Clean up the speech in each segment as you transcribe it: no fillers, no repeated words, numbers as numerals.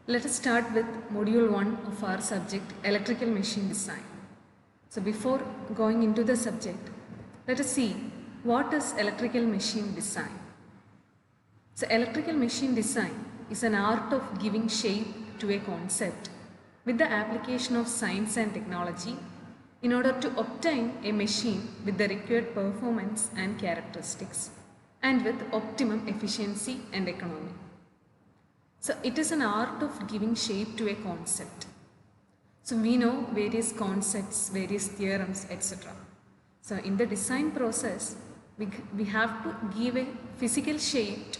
Let us start with module 1 of our subject electrical machine design. So before going into the subject, let us see what is electrical machine design. So electrical machine design is an art of giving shape to a concept with the application of science and technology in order to obtain a machine with the required performance and characteristics and with optimum efficiency and economy. So it is an art of giving shape to a concept. So we know various concepts, various theorems, etc. So in the design process, we have to give a physical shape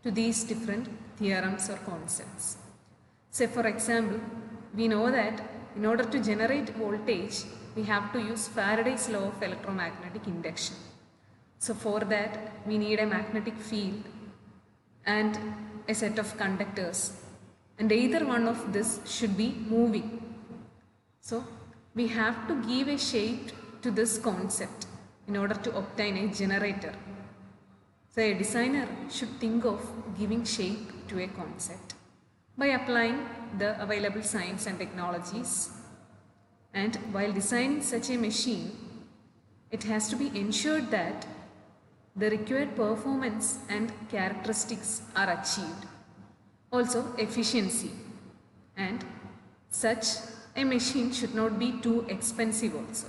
to these different theorems or concepts. Say for example, we know that in order to generate voltage, we have to use Faraday's law of electromagnetic induction. So for that, we need a magnetic field and a set of conductors, and either one of this should be moving. So we have to give a shape to this concept in order to obtain a generator. So a designer should think of giving shape to a concept by applying the available science and technologies. And while designing such a machine, it has to be ensured that the required performance and characteristics are achieved. Also efficiency, and such a machine should not be too expensive also.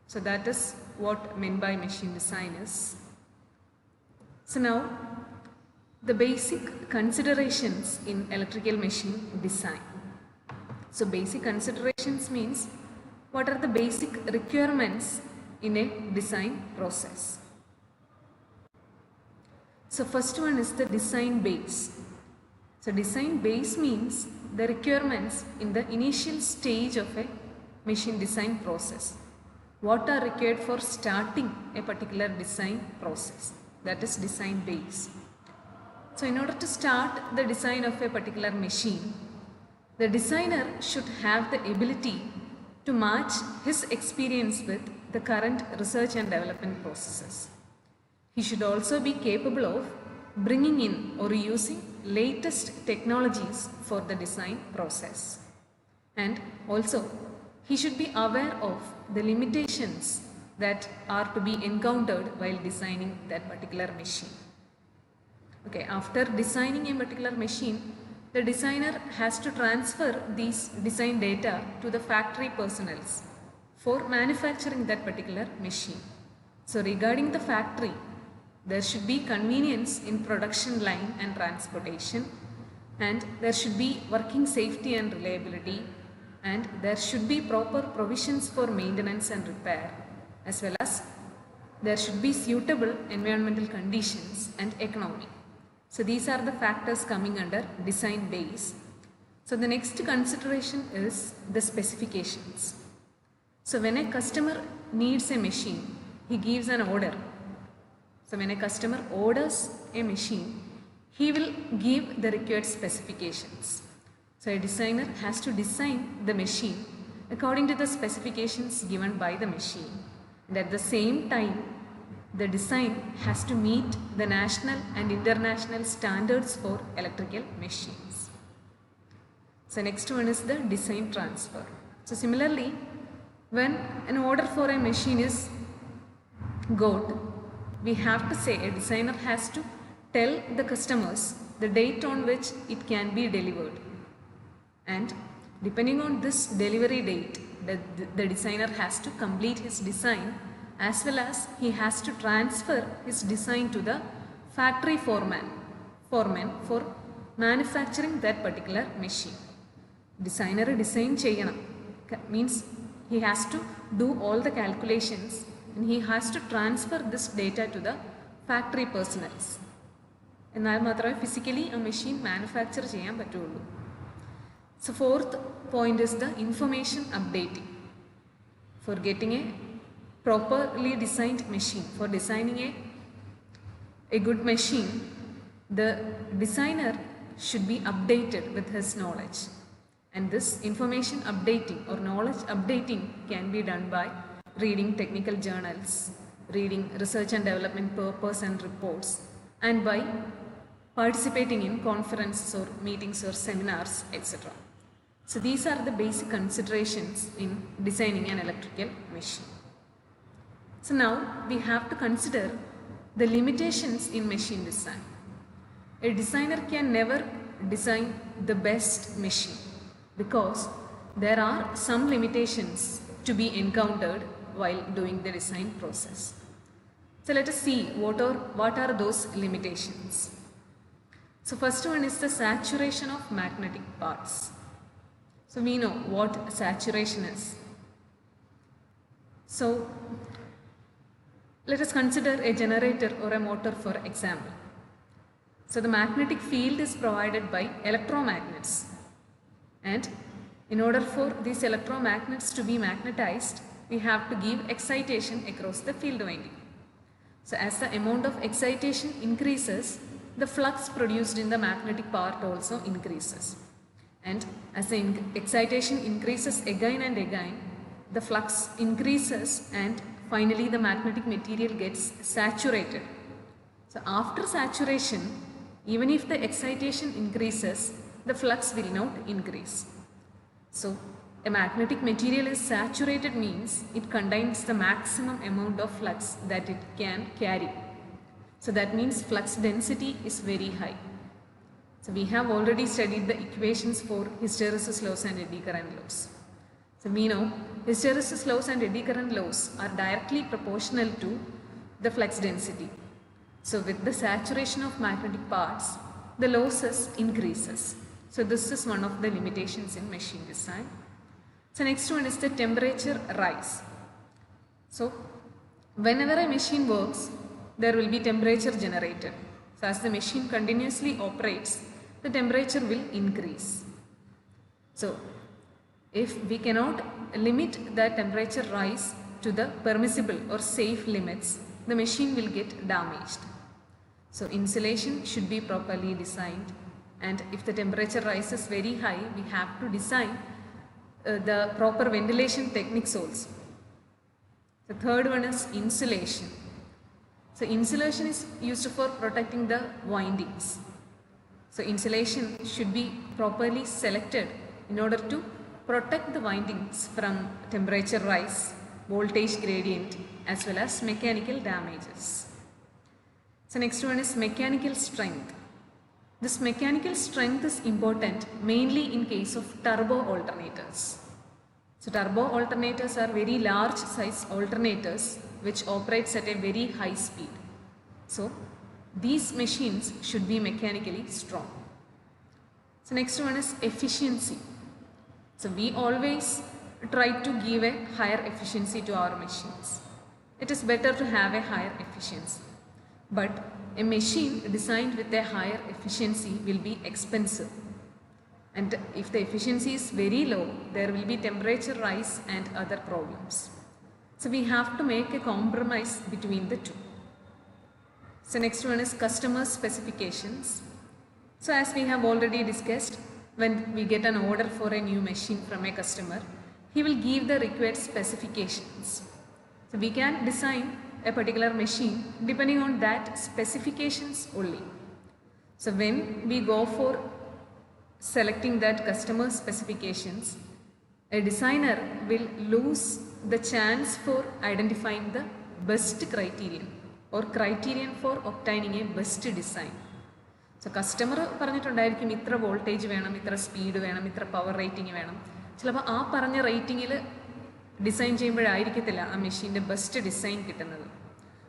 So that is what meant by machine design is. So now the basic considerations in electrical machine design. So basic considerations means what are the basic requirements in a design process. So first one is the design base. So design base means the requirements in the initial stage of a machine design process. What are required for starting a particular design process? That is design base. So in order to start the design of a particular machine, the designer should have the ability to match his experience with the current research and development processes. He should also be capable of bringing in or using latest technologies for the design process. And also, he should be aware of the limitations that are to be encountered while designing that particular machine. Okay, after designing a particular machine, the designer has to transfer these design data to the factory personnel for manufacturing that particular machine. So regarding the factory, there should be convenience in production line and transportation, and there should be working safety and reliability, and there should be proper provisions for maintenance and repair, as well as there should be suitable environmental conditions and economy. So these are the factors coming under design base. So the next consideration is the specifications. So when a customer needs a machine, he gives an order. So when a customer orders a machine, he will give the required specifications. So a designer has to design the machine according to the specifications given by the machine. And at the same time, the design has to meet the national and international standards for electrical machines. So next one is the design transfer. So similarly, when an order for a machine is got, we have to say a designer has to tell the customers the date on which it can be delivered. And depending on this delivery date, the designer has to complete his design, as well as he has to transfer his design to the factory foreman for manufacturing that particular machine. Designer design cheyanam means he has to do all the calculations and he has to transfer this data to the factory personnel. എന്നാൽ മാത്രമേ physically a machine manufacture ചെയ്യാൻ പറ്റുള്ളൂ. So fourth point is the information updating. For getting a properly designed machine, for designing a good machine, the designer should be updated with his knowledge. And this information updating or knowledge updating can be done by reading technical journals, reading research and development papers and reports, and by participating in conferences or meetings or seminars, etc. So these are the basic considerations in designing an electrical machine. So now we have to consider the limitations in machine design. A designer can never design the best machine because there are some limitations to be encountered while doing the design process. So let us see what are those limitations. So first one is the saturation of magnetic parts. So we know what saturation is. So let us consider a generator or a motor for example. So the magnetic field is provided by electromagnets, and in order for these electromagnets to be magnetized, we have to give excitation across the field winding. So as the amount of excitation increases, the flux produced in the magnetic part also increases. And as the excitation increases again and again, the flux increases and finally the magnetic material gets saturated. So after saturation, even if the excitation increases, the flux will not increase. So a magnetic material is saturated means it contains the maximum amount of flux that it can carry. So that means flux density is very high. So we have already studied the equations for hysteresis laws and eddy current laws. So we know hysteresis laws and eddy current laws are directly proportional to the flux density. So with the saturation of magnetic parts, the losses increases. So this is one of the limitations in machine design. So next one is the temperature rise. So whenever a machine works, there will be temperature generated. So as the machine continuously operates, the temperature will increase. So if we cannot limit the temperature rise to the permissible or safe limits, the machine will get damaged. So insulation should be properly designed, and if the temperature rises very high, we have to design the proper ventilation techniques also. The third one is insulation. So insulation is used for protecting the windings. So insulation should be properly selected in order to protect the windings from temperature rise, voltage gradient as well as mechanical damages. So next one is mechanical strength. This mechanical strength is important mainly in case of turbo alternators. So turbo alternators are very large size alternators which operates at a very high speed. So these machines should be mechanically strong. So next one is efficiency. So we always try to give a higher efficiency to our machines. It is better to have a higher efficiency. But a machine designed with a higher efficiency will be expensive. And if the efficiency is very low, there will be temperature rise and other problems. So we have to make a compromise between the two. So next one is customer specifications. So as we have already discussed, when we get an order for a new machine from a customer, he will give the required specifications. So we can design a particular machine depending on that specifications only. So when we go for selecting that customer specifications, a designer will lose the chance for identifying the best criterion or criterion for obtaining a best design. So customer പറഞ്ഞിട്ടുണ്ടായിരിക്കും ഇത്ര voltage വേണം, ഇത്ര speed വേണം, ഇത്ര power rating വേണം. ചിലപ്പോൾ ആ പറഞ്ഞ റേറ്റിങ്ങിൽ design ചെയ്യുമ്പോഴായിരിക്കത്തില്ല ആ മെഷീൻ്റെ ബെസ്റ്റ് ഡിസൈൻ കിട്ടുന്നത്.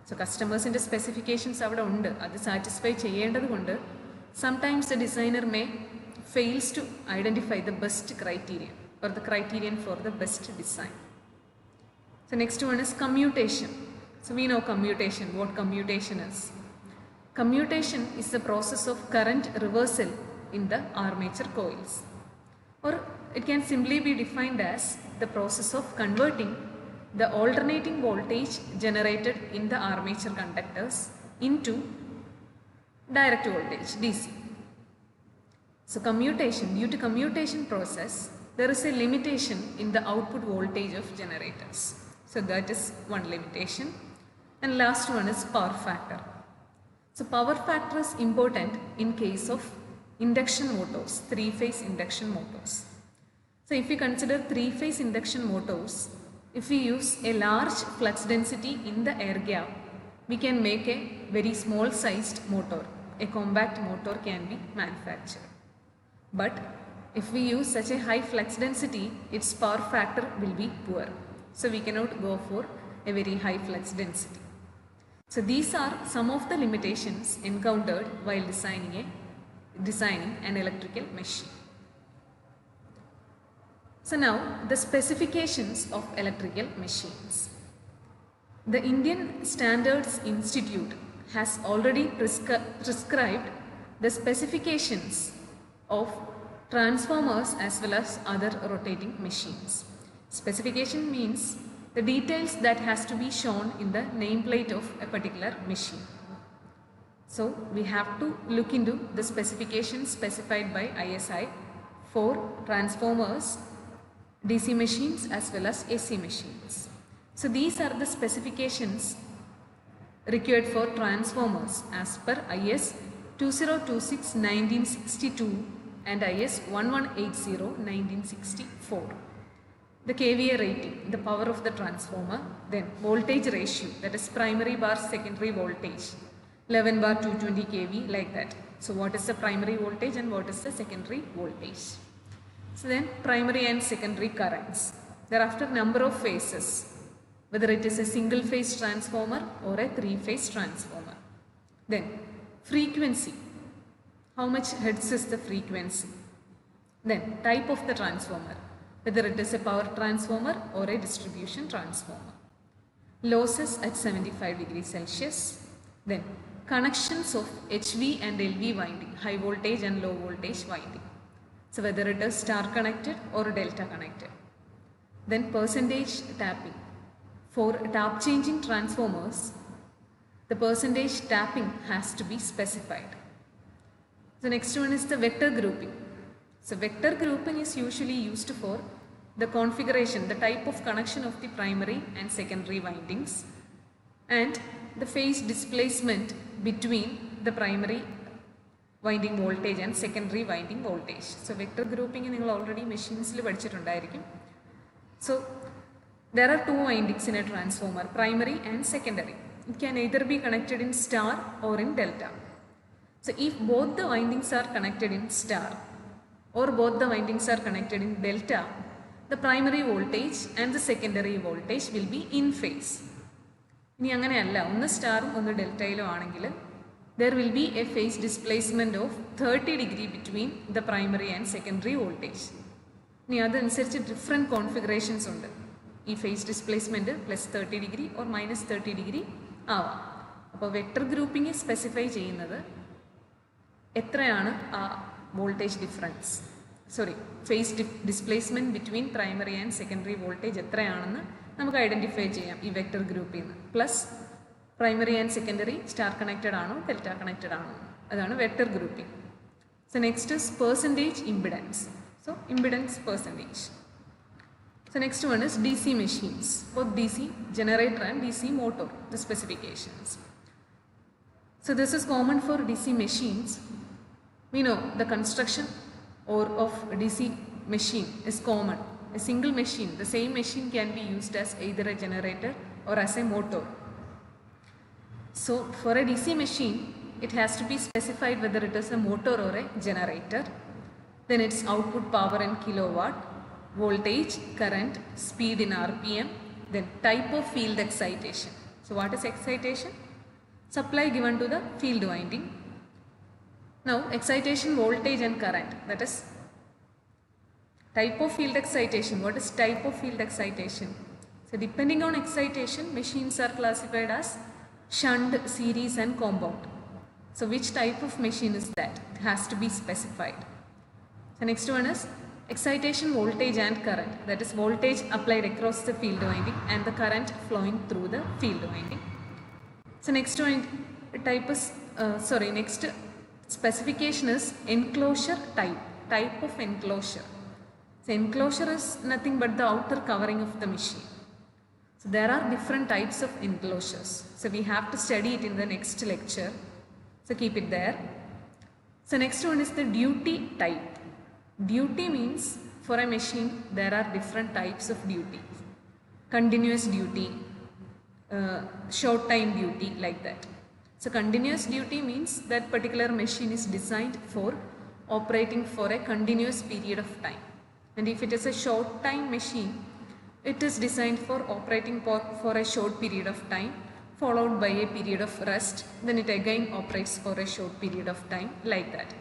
സോ കസ്റ്റമേഴ്സിൻ്റെ സ്പെസിഫിക്കേഷൻസ് അവിടെ ഉണ്ട്, അത് സാറ്റിസ്ഫൈ ചെയ്യേണ്ടത് കൊണ്ട് sometimes the designer may fails to identify the best criterion or the criterion for the best design. So next one is commutation. So we know commutation, what commutation is. Commutation is the process of current reversal in the armature coils, or it can simply be defined as the process of converting the alternating voltage generated in the armature conductors into direct voltage DC. So commutation, due to commutation process, there is a limitation in the output voltage of generators. So that is one limitation. And last one is power factor. So power factor is important in case of induction motors, three-phase induction motors. So if we consider three-phase induction motors, if we use a large flux density in the air gap, we can make a very small sized motor. A compact motor can be manufactured. But if we use such a high flux density, its power factor will be poor. So we cannot go for a very high flux density. So these are some of the limitations encountered while designing an electrical machine. So now the specifications of electrical machines. The Indian Standards Institute has already prescribed the specifications of transformers as well as other rotating machines. Specification means the details that has to be shown in the nameplate of a particular machine. So we have to look into the specifications specified by ISI for transformers, DC machines as well as AC machines. So these are the specifications required for transformers as per IS 2026-1962 and IS 1180-1964. The kVA rating, the power of the transformer, then voltage ratio, that is primary bar secondary voltage, 11 bar 220 kV, like that. So what is the primary voltage and what is the secondary voltage? So then primary and secondary currents. Thereafter number of phases, whether it is a single phase transformer or a three-phase transformer. Then frequency, how much hertz is the frequency. Then type of the transformer, whether it is a power transformer or a distribution transformer. Losses at 75 degrees Celsius. Then connections of HV and LV winding, high voltage and low voltage winding. So whether it is star connected or delta connected. Then percentage tapping. For tap changing transformers, the percentage tapping has to be specified. The next one is the vector grouping. So vector grouping is usually used for the configuration, the type of connection of the primary and secondary windings and the phase displacement between the primary winding voltage and secondary winding voltage. So vector grouping you already machines il padichittundaayirikkum. So there are two windings in a transformer, primary and secondary. It can either be connected in star or in delta. So if both the windings are connected in star or both the windings are connected in delta, the primary voltage and the secondary voltage will be in phase. ഇനി അങ്ങനെയല്ല, ഒന്ന് സ്റ്റാറും ഒന്ന് ഡെൽറ്റയിലും ആണെങ്കിൽ there will be a phase displacement of 30 degree between the primary and secondary voltage. ഇനി അതനുസരിച്ച് different configurations ഉണ്ട്. ഈ phase displacement plus 30 degree or minus 30 degree ആവാം. അപ്പോൾ വെക്ടർ ഗ്രൂപ്പിംഗ് സ്പെസിഫൈ ചെയ്യുന്നത് എത്രയാണ് ആ voltage difference, phase displacement between primary and secondary voltage എത്രയാണെന്ന് നമുക്ക് ഐഡൻറ്റിഫൈ ചെയ്യാം ഈ വെക്ടർ ഗ്രൂപ്പിൽ നിന്ന്. Plus primary and secondary star connected ആണോ ഡെൽറ്റ കണക്റ്റഡ് ആണോ, അതാണ് vector grouping. So next is percentage impedance. So impedance percentage. So next one is DC machines, both DC generator and DC motor, the specifications. So this is common for DC machines. We know the construction of DC machine is common. A single machine, the same machine can be used as either a generator or as a motor. So for a DC machine, it has to be specified whether it is a motor or a generator. Then its output power in kilowatt, voltage, current, speed in RPM, then type of field excitation. So what is excitation? Supply given to the field winding. Now excitation, voltage and current, that is type of field excitation. What is type of field excitation? So depending on excitation, machines are classified as shunt, series and compound. So which type of machine is that? It has to be specified. The next one is excitation, voltage and current, that is voltage applied across the field winding and the current flowing through the field winding. So next one type is next specification is enclosure type of enclosure. So enclosure is nothing but the outer covering of the machine. So there are different types of enclosures, so we have to study it in the next lecture. So keep it there. So next one is the duty type. Duty means for a machine there are different types of duty. Continuous duty, short time duty, like that. So continuous duty means that particular machine is designed for operating for a continuous period of time. And if it is a short time machine, it is designed for operating for a short period of time followed by a period of rest, then it again operates for a short period of time, like that.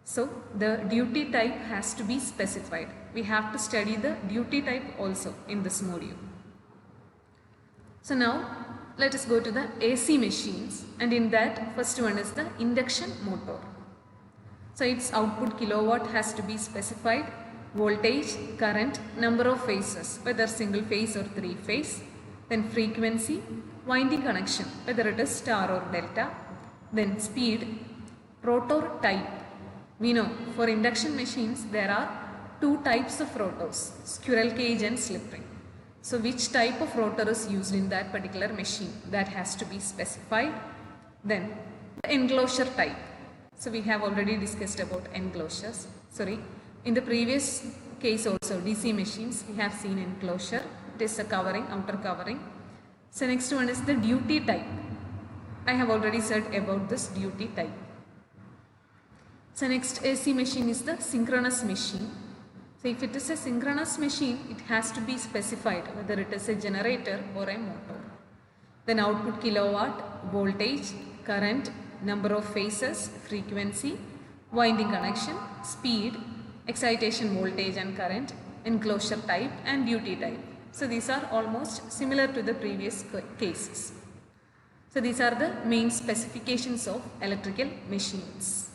So the duty type has to be specified. We have to study the duty type also in this module. So now let us go to the AC machines, and in that first one is the induction motor. So its output kilowatt has to be specified, voltage, current, number of phases, whether single phase or three phase, then frequency, winding connection, whether it is star or delta, then speed, rotor type. We know for induction machines there are two types of rotors, squirrel cage and slip ring. So which type of rotor is used in that particular machine, that has to be specified. Then the enclosure type. So we have already discussed about enclosures. In the previous case also, DC machines, we have seen enclosure. It is a covering, outer covering. So next one is the duty type. I have already said about this duty type. So next AC machine is the synchronous machine. So if it is a synchronous machine, it has to be specified whether it is a generator or a motor. Then output kilowatt, voltage, current, number of phases, frequency, winding connection, speed, excitation voltage and current, enclosure type and duty type. So these are almost similar to the previous cases. So these are the main specifications of electrical machines.